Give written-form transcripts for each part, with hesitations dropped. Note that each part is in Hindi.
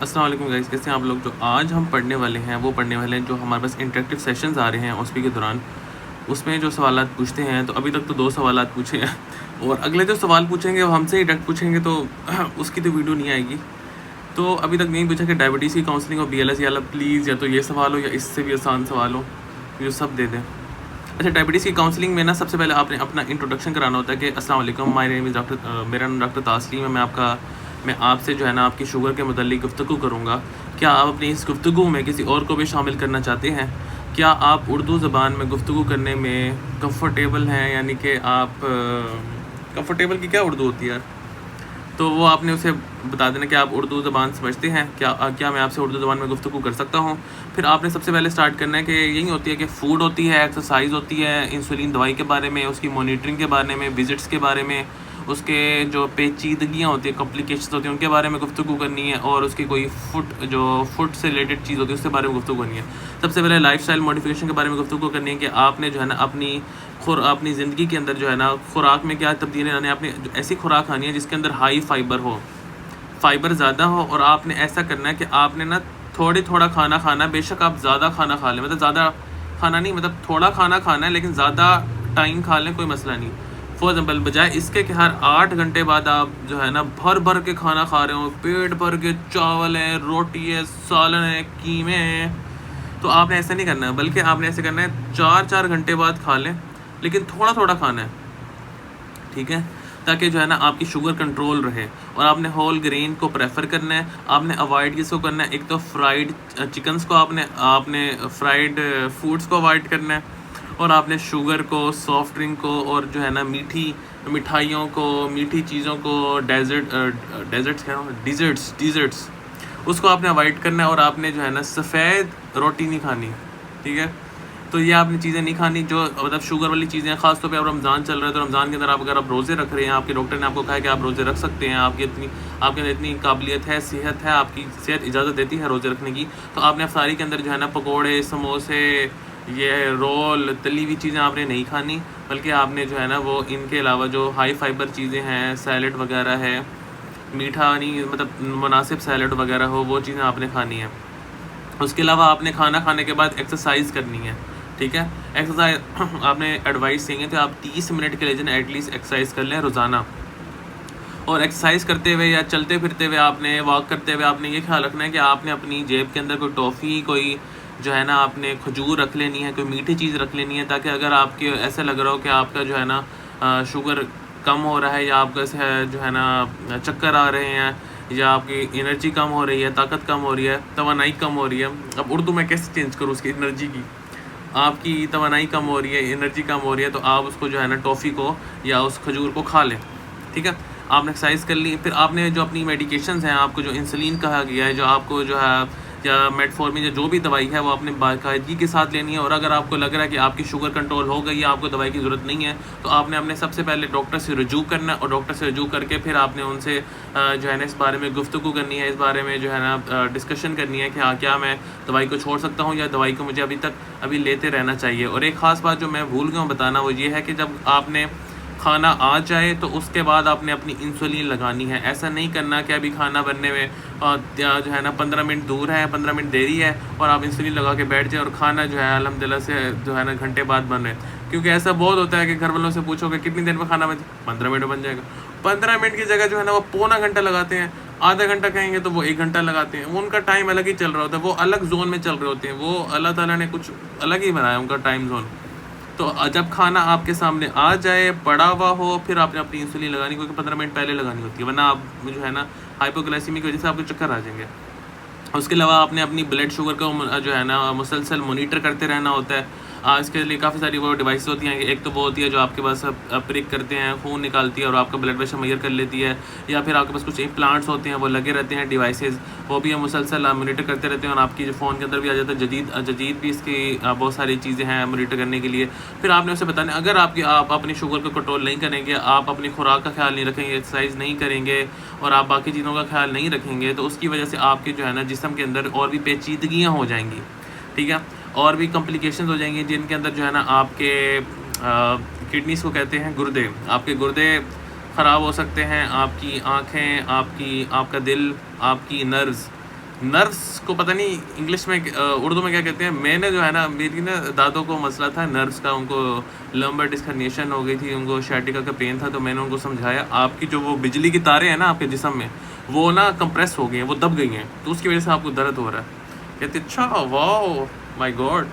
अस्सलाम वालेकुम गाइस, कैसे हैं आप लोग। जो आज हम पढ़ने वाले हैं वो पढ़ने वाले हैं जो हमारे पास इंटरेक्टिव सेशंस आ रहे हैं OSPI के दौरान। उसमें जो सवालात पूछते हैं, तो अभी तक तो 2 सवालात पूछे हैं और अगले जो सवाल पूछेंगे वो हमसे ही डायरेक्ट पूछेंगे, तो उसकी तो वीडियो नहीं आएगी। तो अभी तक नहीं पूछा कि डायबिटीज़ की काउंसलिंग और BLS या प्लीज़ या तो ये सवाल हो या इससे भी आसान सवाल हो, जो सब दे दें। अच्छा, डायबिटीज़ की काउंसलिंग में ना सबसे पहले आपने अपना इंट्रोडक्शन कराना होता है कि अस्सलाम वालेकुम, माय नेम इज़ डॉक्टर, मेरा नाम डॉक्टर तास्लीम है। मैं आपसे जो है ना आपकी शुगर के मुताल्लिक गुफ्तगू करूँगा। क्या आप अपनी इस गुफ्तगू में किसी और को भी शामिल करना चाहते हैं? क्या आप उर्दू ज़बान में गुफ्तगू करने में कंफर्टेबल हैं? यानी कि आप कंफर्टेबल की क्या उर्दू होती है यार? तो वो आपने उसे बता देना कि आप उर्दू ज़बान समझते हैं, क्या मैं आपसे उर्दू ज़बान में गुफ्तगू कर सकता हूँ। फिर आपने सबसे पहले स्टार्ट करना है कि यही होती है कि फ़ूड होती है, एक्सरसाइज होती है, इंसुलिन दवाई के बारे में, उसकी मॉनिटरिंग के बारे में, विजिट्स के बारे में, उसके जो पेचीदगियाँ होती हैं, कॉम्प्लिकेशंस होती हैं, उनके बारे में गुफ्तगू करनी है, और उसकी कोई फुट से रिलेटेड चीज़ होती है उसके बारे में गुफ्तगू करनी है। सबसे पहले लाइफस्टाइल मॉडिफिकेशन के बारे में गुफ्तगू करनी है कि आपने जो है ना अपनी ज़िंदगी के अंदर जो है ना खुराक में क्या तब्दीली लानी है। आपने ऐसी खुराक खानी है जिसके अंदर हाई फाइबर हो, फाइबर ज़्यादा हो, और आपने ऐसा करना है कि आपने ना थोड़ा खाना खाना है। बेशक आप ज़्यादा खाना खा लें, मतलब ज़्यादा खाना नहीं, मतलब थोड़ा खाना खाना है लेकिन ज़्यादा टाइम खा लें, कोई मसला नहीं। फॉर एग्जाम्पल, बजाय इसके कि हर 8 घंटे बाद आप जो है ना भर के खाना खा रहे हो, पेट भर के चावल है, रोटी है, सालन है, कीमे हैं, तो आपने ऐसा नहीं करना है। बल्कि आपने ऐसे करना है 4 घंटे बाद खा लें, लेकिन थोड़ा खाना है, ठीक है, ताकि जो है ना आपकी शुगर कंट्रोल रहे। और आपने होल ग्रेन को प्रेफर करना है। आपने अवॉइड किसको करना है? एक तो फ्राइड चिकन्स को, आपने फ्राइड फूड्स को अवॉइड करना है, और आपने शुगर को, सॉफ्ट ड्रिंक को, और जो है ना मिठाइयों को, मीठी चीज़ों को, डिज़र्ट्स उसको आपने अवॉइड करना है। और आपने जो है ना सफ़ेद रोटी नहीं खानी, ठीक है। तो ये आपने चीज़ें नहीं खानी जो मतलब शुगर वाली चीज़ें। ख़ासतौर पे अब रमज़ान चल रहा है, तो रमज़ान के अंदर अगर आप रोज़े रख रहे हैं, आपके डॉक्टर ने आपको कहा है कि आप रोज़े रख सकते हैं, आपके अंदर इतनी काबिलियत है, सेहत है, आपकी सेहत इजाज़त देती है रोज़े रखने की, तो आपने अफ्तारी के अंदर जो है ना पकोड़े, समोसे, ये रोल, तली हुई चीज़ें आपने नहीं खानी। बल्कि आपने जो है ना वो इनके अलावा जो हाई फाइबर चीज़ें हैं, सैलड वगैरह है, मीठा नहीं, मतलब मुनासिब सैलड वगैरह हो, वो चीज़ें आपने खानी है। उसके अलावा आपने खाना खाने के बाद एक्सरसाइज करनी है, ठीक है। एक्सरसाइज आपने एडवाइस देंगे तो आप 30 मिनट के लिए जो एटलीस्ट एक्सरसाइज कर लें रोज़ाना। और एक्सरसाइज करते हुए या चलते फिरते हुए, आपने वॉक करते हुए, आपने ये ख्याल रखना है कि आपने अपनी जेब के अंदर कोई टॉफ़ी, कोई जो है ना आपने खजूर रख लेनी है, कोई मीठी चीज़ रख लेनी है, ताकि अगर आपके ऐसा लग रहा हो कि आपका जो है ना शुगर कम हो रहा है, या आपका ऐसे जो है ना चक्कर आ रहे हैं, या आपकी एनर्जी कम हो रही है, ताकत कम हो रही है, तवानाई कम हो रही है। अब उर्दू में कैसे चेंज करूँ उसकी एनर्जी की? आपकी तवानाई कम हो रही है, एनर्जी कम हो रही है, तो आप उसको जो है ना टॉफ़ी को या उस खजूर को खा लें, ठीक है। आपने एक्सरसाइज कर ली, फिर आपने जो अपनी मेडिकेशंस हैं, आपको जो इंसुलिन कहा गया है, जो आपको जो है या मेटफॉर्मिन या जो भी दवाई है, वो आपने बाकायदगी के साथ लेनी है। और अगर आपको लग रहा है कि आपकी शुगर कंट्रोल हो गई है, आपको दवाई की ज़रूरत नहीं है, तो आपने अपने सबसे पहले डॉक्टर से रुजू करना है, और डॉक्टर से रुजू करके फिर आपने उनसे जो है ना इस बारे में गुफ्तगू करनी है, इस बारे में जो है ना डिस्कशन करनी है कि हाँ, क्या मैं दवाई को छोड़ सकता हूँ, या दवाई को मुझे अभी लेते रहना चाहिए। और एक ख़ास बात जो मैं भूल गया हूँ बताना, वो ये है कि जब आपने खाना आ जाए तो उसके बाद आपने अपनी इंसुलिन लगानी है। ऐसा नहीं करना कि अभी खाना बनने में जो है ना 15 मिनट दूर है, 15 मिनट देरी है, और आप इंसुलिन लगा के बैठ जाए, और खाना जो है अल्हम्दुलिल्लाह से जो है ना घंटे बाद बन रहे। क्योंकि ऐसा बहुत होता है कि घर वालों से पूछोगे कितनी देर में खाना बन जाए, 15 मिनट बन जाएगा। 15 मिनट की जगह जो है ना वो पौना घंटा लगाते हैं, आधा घंटा कहेंगे तो वो 1 घंटा लगाते हैं। उनका टाइम अलग ही चल रहा होता है, वो अलग जोन में चल रहे होते हैं, वो अल्लाह ताला ने कुछ अलग ही बनाया उनका टाइम जोन। तो जब खाना आपके सामने आ जाए, पड़ा हुआ हो, फिर आपने अपनी इंसुलिन लगानी, क्योंकि 15 मिनट पहले लगानी होती है, वरना आप जो है ना हाइपोग्लाइसीमी की वजह से आपको चक्कर आ जाएंगे। उसके अलावा आपने अपनी ब्लड शुगर को जो है ना मुसलसल मॉनिटर करते रहना होता है। इसके लिए काफ़ी सारी वो डिवाइसेस होती हैं। एक तो वो होती है जो आपके पास प्रिक करते हैं, खून निकालती है और आपका ब्लड प्रेशर मेजर कर लेती है, या फिर आपके पास कुछ इम्प्लांट्स होते हैं, वो लगे रहते हैं डिवाइसेस, वो भी हम मुसलसल मॉनिटर करते रहते हैं। और आपकी जो फ़ोन के अंदर भी आ जाता है जदीद भी इसकी बहुत सारी चीज़ें हैं मॉनिटर करने के लिए। फिर आपने उसे बताना, अगर आप अपनी शुगर को कंट्रोल नहीं करेंगे, आप अपनी खुराक का ख्याल नहीं रखेंगे, एक्सरसाइज नहीं करेंगे, और आप बाकी चीज़ों का ख्याल नहीं रखेंगे, तो उसकी वजह से आपके जो है ना जिस्म के अंदर और भी पेचीदगियाँ हो जाएंगी, ठीक है, और भी कॉम्प्लिकेशंस हो जाएंगी, जिनके अंदर जो है ना आपके किडनीज़ को कहते हैं गुर्दे, आपके गुर्दे ख़राब हो सकते हैं, आपकी आँखें, आपका दिल, आपकी नर्व्स को पता नहीं इंग्लिश में उर्दू में क्या कहते हैं। मैंने जो है ना, मेरी ना दादों को मसला था नर्व्स का, उनको लंबर डिस्क हर्निएशन हो गई थी, उनको शार्टिका का पेन था। तो मैंने उनको समझाया आपकी जो वो बिजली की तारें हैं ना आपके जिस्म में, वो ना कंप्रेस हो गई हैं, वो दब गई हैं, तो उसकी वजह से आपको दर्द हो रहा है। कहते अच्छा वाओ माय गॉड।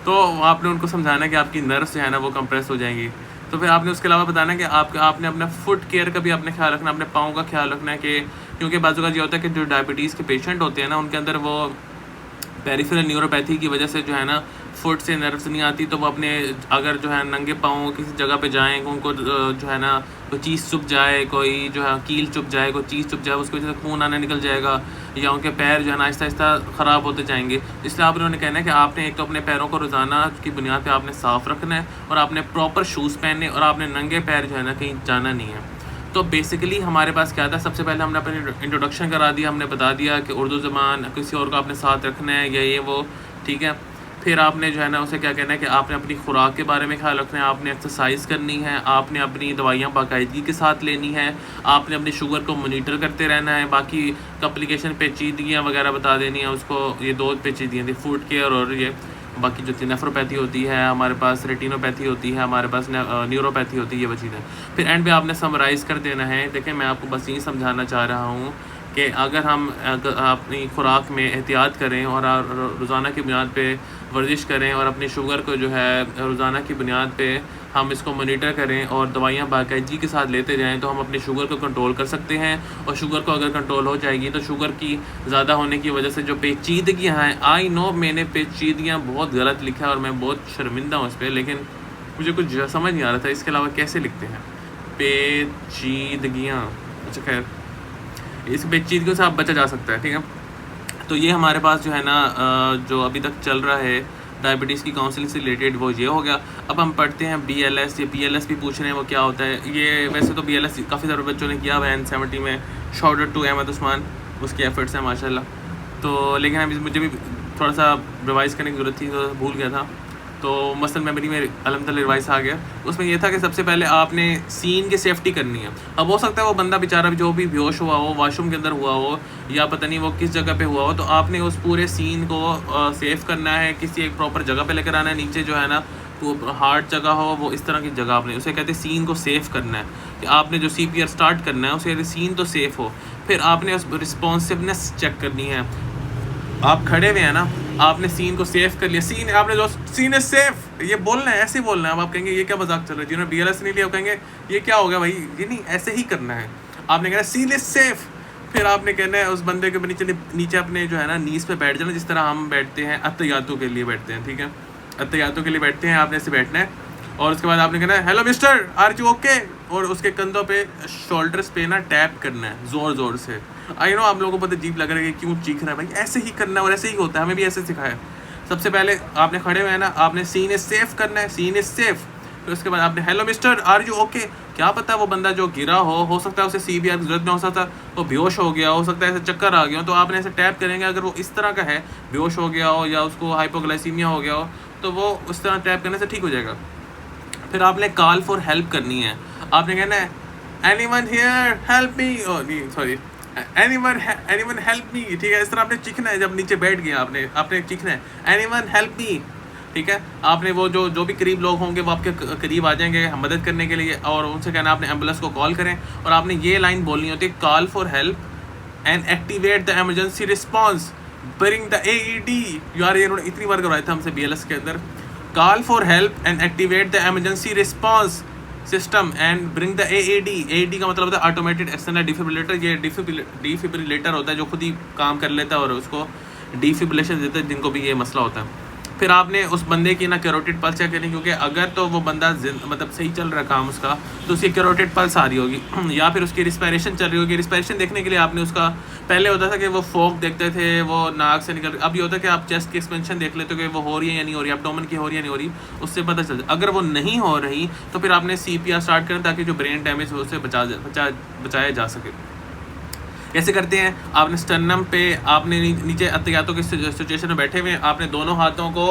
तो आपने उनको समझाना कि आपकी नर्व्स जो है ना वो कंप्रेस हो जाएंगी। तो फिर आपने उसके अलावा बताना कि आपने अपना फुट केयर का भी आपने ख्याल रखना, अपने पाँव का ख्याल रखना है कि क्योंकि बाजू का ये होता है कि जो डायबिटीज़ के पेशेंट होते हैं ना, उनके अंदर वो पेरिफेरल न्यूरोपैथी की वजह से जो है ना फुट से नर्व्स नहीं आती, तो वो अपने अगर जो है नंगे पाँव किसी जगह पे जाएँ, उनको जो है ना कोई चीज़ चुभ जाए, कोई जो है कील चुभ जाए, कोई चीज़ चुभ जाए, उसकी वजह से खून आना निकल जाएगा, या उनके पैर जो है ना आहिस्ता आहिस्ता ख़राब होते जाएंगे। इसलिए आप उन्होंने कहना है कि आपने एक तो अपने पैरों को रोज़ाना की बुनियाद पे आपने साफ़ रखना है, और आपने प्रॉपर शूज़ पहनने, और आपने नंगे पैर जो है ना कहीं जाना नहीं है। तो बेसिकली हमारे पास क्या था, सबसे पहले हमने अपनी इंट्रोडक्शन करा दिया, हमने बता दिया कि उर्दू ज़बान किसी और को आपने साथ रखना है या ये वो, ठीक है। फिर आपने जो है ना उसे क्या कहना है कि आपने अपनी खुराक के बारे में ख्याल रखना है, आपने एक्सरसाइज करनी है, आपने अपनी दवाइयाँ बाकायदगी के साथ लेनी है, आपने अपनी शुगर को मॉनिटर करते रहना है। बाकी कॉम्प्लिकेशन पेचीदगियाँ वगैरह बता देनी है उसको, ये दो पेचीदगियाँ थी, फूड केयर और ये बाकी जो थी नेफ्रोपैथी होती है हमारे पास, रेटिनोपैथी होती है हमारे पास, न्यूरोपैथी होती है, ये वो चीज़ें। फिर एंड पे आपने समराइज़ कर देना है। देखें मैं आपको बस यही समझाना चाह रहा हूँ कि अगर हम अपनी खुराक में एहतियात करें और रोज़ाना की बुनियाद पे वर्जिश करें, और अपनी शुगर को जो है रोज़ाना की बुनियाद पे हम इसको मॉनिटर करें और दवाइयाँ बाकायदगी के साथ लेते जाएं, तो हम अपनी शुगर को कंट्रोल कर सकते हैं। और शुगर को अगर कंट्रोल हो जाएगी तो शुगर की ज़्यादा होने की वजह से जो पेचीदगियाँ हैं, आई नो मैंने पेचीदगियाँ बहुत गलत लिखा है और मैं बहुत शर्मिंदा हूँ इस पर, लेकिन मुझे कुछ समझ नहीं आ रहा था इसके अलावा कैसे लिखते हैं पेचीदगियाँ। अच्छा खैर, इस पेचीदगियों से आप बचा जा सकता है, ठीक है। तो ये हमारे पास जो है ना जो अभी तक चल रहा है डायबिटीज़ की काउंसलिंग से रिलेटेड, वो ये हो गया। अब हम पढ़ते हैं BLS। ये BLS भी पूछ रहे हैं वो क्या होता है। ये वैसे तो BLS काफ़ी सारे बच्चों ने किया हुआ है N70 में, shout out to Ahmed Usman, उसके एफर्ट्स हैं माशाल्लाह। तो लेकिन अभी मुझे भी थोड़ा सा रिवाइज़ करने की ज़रूरत थी, तो भूल गया था। तो मसल मेमोरी में अल्हम्दुलिल्लाह रिवाइस आ गया। उसमें ये था कि सबसे पहले आपने सीन की सेफ्टी करनी है। अब हो सकता है वो बंदा बेचारा जो भी बेहोश हुआ हो, वॉशरूम के अंदर हुआ हो, या पता नहीं वो किस जगह पे हुआ हो, तो आपने उस पूरे सीन को सेफ करना है, किसी एक प्रॉपर जगह पे लेकर आना है। नीचे जो है ना वो हार्ड जगह हो, वो इस तरह की जगह आपने, उसे कहते हैं सीन को सेफ करना है। कि आपने जो CPR स्टार्ट करना है उसे कहते सीन तो सेफ हो। फिर आपने उस रिस्पॉन्सिवनेस चेक करनी है। आप खड़े हुए हैं ना, आपने सीन को सेफ कर लिया, सीन आपने जो सीन है सेफ, ये बोलना है, ऐसे ही बोलना है। अब आप कहेंगे ये क्या मजाक चल रहा है, जिन्होंने BLS नहीं लिया वो कहेंगे ये क्या हो गया भाई, ये नहीं, ऐसे ही करना है। आपने कहना सीन इज सेफ। फिर आपने कहना है उस बंदे के नीचे अपने जो है ना नीज पे बैठ जाना, जिस तरह हम बैठते हैं अत्तहियातों के लिए बैठते हैं, ठीक है। अत्तहियातों के लिए बैठते हैं, आपने ऐसे बैठना है। और उसके बाद आपने कहना है hello mister are you okay, और उसके कंधों पे शोल्डर्स पे ना टैप करना है ज़ोर ज़ोर से। आई नो आप लोगों को पता अजीब लग रहा है कि क्यों चीख रहा है भाई, ऐसे ही करना है और ऐसे ही होता है, हमें भी ऐसे सिखाया। सबसे पहले आपने खड़े हुए हैं ना, आपने सीन इज सेफ करना है, सीन इज सेफ। फिर उसके बाद आपने hello mister are you okay. क्या पता वो बंदा जो गिरा हो सकता है उसे CPR की जरूरत ना हो सकता, वो बेहोश हो गया हो सकता है, ऐसे चक्कर आ गया हो, तो आपने ऐसे टैप करेंगे। अगर वो इस तरह का है, बेहोश हो गया हो या उसको हाइपोग्लाइसीमिया हो गया हो, तो वो उस तरह टैप करने से ठीक हो जाएगा। फिर आपने कॉल फॉर हेल्प करनी है। आपने कहना है anyone here help me, sorry anyone help me, ठीक है। इस तरह आपने चीखना है, जब नीचे बैठ गया आपने चीखना है एनीवन हेल्प मी, ठीक है। आपने वो जो भी करीब लोग होंगे वो आपके करीब आ जाएंगे मदद करने के लिए, और उनसे कहना आपने एम्बुलेंस को कॉल करें। और आपने ये लाइन बोलनी होती है call for help and activate the emergency response, bring the AED। यार ये इन्होंने इतनी बार करवाया था हमसे BLS के अंदर। Call for help and activate the emergency response system and bring the AED। AED का मतलब होता है ऑटोमेटेड एक्सटर्नल डिफिब्रिलेटर। ये डिफिब्रिलेटर होता है जो खुद ही काम कर लेता है और उसको डिफिब्रिलेशन देता है जिनको भी ये मसला होता है। फिर आपने उस बंदे की ना कैरोटिड पल्स चेक करनी, क्योंकि अगर तो वो बंदा मतलब सही चल रहा है काम उसका, तो उसकी कैरोटिड पल्स आ रही होगी, या फिर उसकी रिस्पायरेशन चल रही होगी। रिस्पायरेशन देखने के लिए आपने उसका, पहले होता था कि वो फोक देखते थे, वो नाक से निकल, अब ये होता है कि आप चेस्ट की एक्सपेंशन देख लेते हो कि वो हो रही है या नहीं हो रही, एब्डोमेन की हो रही है नहीं हो रही, उससे पता चल जाए। अगर वो नहीं हो रही तो फिर आपने CPR स्टार्ट करें ताकि जो ब्रेन डैमेज हो उससे बचाया जा सके। कैसे करते हैं, आपने स्टर्नम पे आपने नीचे अत्तहियातों के सिचुएशन में बैठे हुए हैं, आपने दोनों हाथों को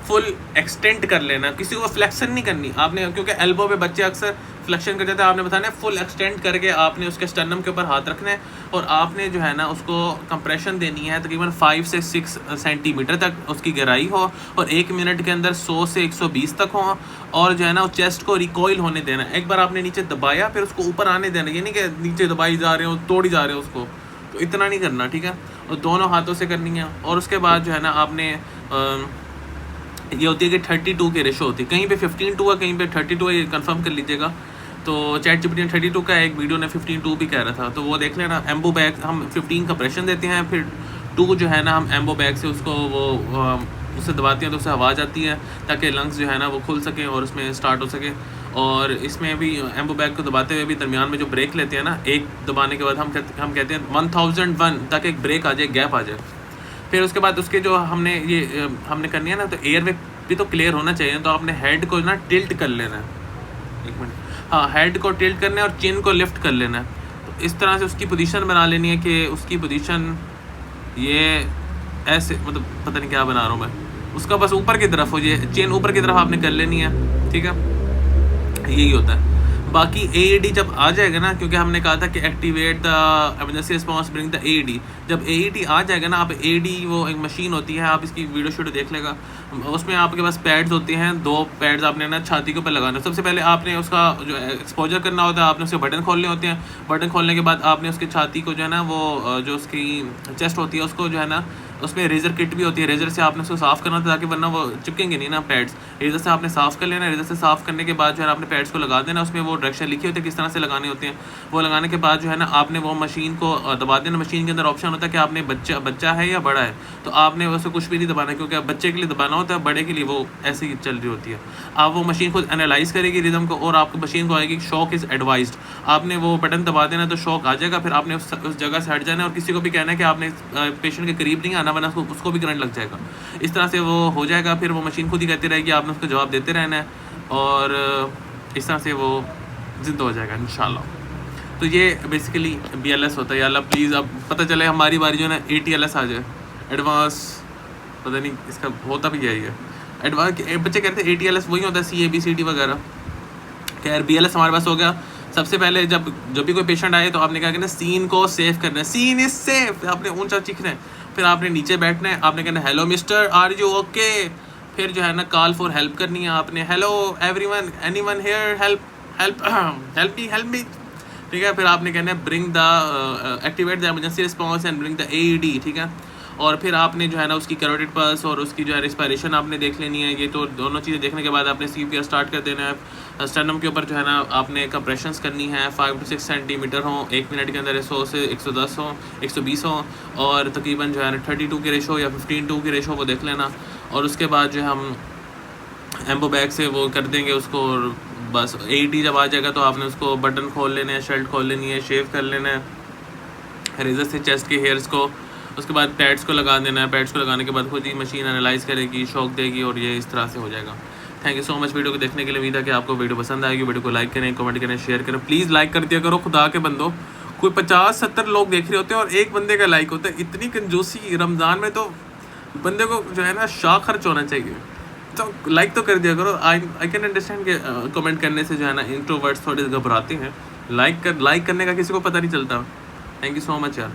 फुल एक्सटेंड कर लेना, किसी को फ्लेक्शन नहीं करनी आपने, क्योंकि एल्बो पे बच्चे अक्सर फ्लेक्शन कर जाता है, आपने बताना है फुल एक्सटेंड करके आपने उसके स्टर्नम के ऊपर हाथ रखना है और आपने जो है ना उसको कंप्रेशन देनी है तकरीबन 5 से 6 सेंटीमीटर तक उसकी गहराई हो और 1 मिनट के अंदर 100 से 120 तक हो और जो है ना चेस्ट को रिकॉइल होने देना है। एक बार आपने नीचे दबाया फिर उसको ऊपर आने देना, ये नहीं कि नीचे दबाई जा रहे हो तोड़ी जा रहे हो उसको, तो इतना नहीं करना, ठीक है। और दोनों हाथों से करनी है। और उसके बाद जो है ना आपने ये होती है कि 32 की रेशो होती है, कहीं पे 15:2 है कहीं पे 32 है, ये कंफर्म कर लीजिएगा। तो ChatGPT ने 32 का एक वीडियो ने 15:2 भी कह रहा था, तो वो देख लेना। एम्बो बैग हम 15 का प्रेशर देते हैं, फिर 2 जो है ना हम एम्बो बैग से उसको वो उससे दबाते हैं तो उससे हवा जाती है ताकि लंग्स जो है ना वो खुल सकें और उसमें स्टार्ट हो सके। और इसमें भी एम्बो बैग को दबाते हुए भी दरमियान में जो ब्रेक लेते हैं ना, एक दबाने के बाद हम कहते हैं 1001 ताकि एक ब्रेक आ जाए, गैप आ जाए। फिर उसके बाद उसके जो हमने करनी है ना, तो एयर वे भी तो क्लियर होना चाहिए, तो आपने हेड को ना टिल्ट कर लेना है, 1 मिनट, हाँ हेड को टिल्ट करना है और चिन को लिफ्ट कर लेना है। तो इस तरह से उसकी पोजीशन बना लेनी है कि उसकी पोजीशन ये ऐसे, मतलब पता नहीं क्या बना रहा हूँ मैं, उसका बस ऊपर की तरफ हो, ये चिन ऊपर की तरफ आपने कर लेनी है, ठीक है, यही होता है। बाकी AED जब आ जाएगा ना, क्योंकि हमने कहा था कि activate the emergency response bring the AED, जब AED आ जाएगा ना, आप AED वो एक मशीन होती है, आप इसकी वीडियो देख लेगा, उसमें आपके पास पैड्स होते हैं, 2 पैड्स आपने ना छाती के ऊपर लगाना है। सबसे पहले आपने उसका जो एक्सपोजर करना होता है, आपने उसके बटन खोलने होते हैं, बटन खोलने के बाद आपने उसकी छाती को जो है ना वो जो उसकी चेस्ट होती है उसको जो है ना, उसमें रेज़र किट भी होती है, रेज़र से आपने उसको साफ़ करना था ताकि वरना वो चिपकेंगे नहीं ना पैड्स। रेज़र से आपने साफ़ कर लेना, रेज़र से साफ़ करने के बाद जो है ना आपने पैड्स को लगा देना, उसमें वो डायरेक्शन लिखी होती है किस तरह से लगाने होते हैं। वो लगाने के बाद जो है ना आपने वो मशीन को दबा देना। मशीन के अंदर ऑप्शन होता है कि आपने बच्चा है या बड़ा है, तो आपने वैसे कुछ भी नहीं दबाना, क्योंकि बच्चे के लिए दबाना होता है, बड़े के लिए वो ऐसे ही चल रही होती है। आप वो मशीन खुद एनालाइज़ करेगी रिदम को और आपको मशीन को आएगी शॉक इज़ एडवाइज्ड। आपने वो बटन दबा देना तो शॉक आ जाएगा, फिर आपने उस जगह से हट जाना है और किसी को भी कहना है कि आपने पेशेंट के करीब नहीं आना, वरना उसको भी करंट लग जाएगा। इस तरह से वो हो जाएगा, फिर वो मशीन खुद ही कहती रहेगी, आपने उसको जवाब देते रहना है और इस तरह से वो जिंदा हो जाएगा इंशाल्लाह। तो ये बेसिकली BLS होता है। या अल्लाह प्लीज़ अब पता चले हमारी बारी जो है ना ATLS आ जाए, एडवांस, पता नहीं इसका होता भी यही है एडवांस। बच्चे कहते हैं ATLS वही होता है CABCD वगैरह। खैर BLS हमारे पास हो गया। सबसे पहले जब भी कोई पेशेंट आए तो आपने क्या करना है, सीन को सेव करना है, सीन इज सेफ, आपने ऊंचा चीखना है, फिर आपने नीचे बैठना है, आपने कहना है hello mister are you okay, फिर जो है ना कॉल फॉर हेल्प करनी है आपने, hello everyone anyone here help help me, ठीक है। फिर आपने कहना है bring the activate the emergency response and bring the AED, ठीक है। और फिर आपने जो है ना उसकी कैरोटिड पल्स और उसकी जो है रिस्पायरेशन आपने देख लेनी है। ये तो दोनों चीज़ें देखने के बाद आपने CPR स्टार्ट कर देना है। स्टर्नम के ऊपर जो है ना आपने कंप्रेशंस करनी है, 5 to 6 सेंटीमीटर हो, 1 मिनट के अंदर 100 से 110 हो, 120 हो, और तकरीबन जो है ना 32 की रेशो या 15:2 की रेशो वो देख लेना। और उसके बाद जो हम एम्बो बैग से वो कर देंगे उसको, और बस AED जब आ जाएगा तो आपने उसको बटन खोल लेने हैं, शर्ट खोल लेनी है, शेव कर लेना है रेजर से चेस्ट के हेयर्स को, उसके बाद पैड्स को लगा देना है। पैड्स को लगाने के बाद खुद ही मशीन एनालाइज करेगी, शॉक देगी और ये इस तरह से हो जाएगा। Thank you so much video को देखने के लिए। उम्मीद है कि आपको वीडियो पसंद आएगी। वीडियो को लाइक करें, कमेंट करें, शेयर करें, प्लीज़ लाइक कर दिया करो खुदा के बंदो। कोई 50-70 लोग देख रहे होते हैं और एक बंदे का लाइक होता है, इतनी कंजूसी रमज़ान में तो बंदे को जो है ना शाह खर्च होना चाहिए, तो लाइक तो कर दिया करो। आई कैन अंडरस्टैंड कि कमेंट करने से जो है ना इंट्रोवर्ट्स थोड़े घबराते हैं, लाइक करने का किसी को पता नहीं चलता। थैंक यू सो मच यार।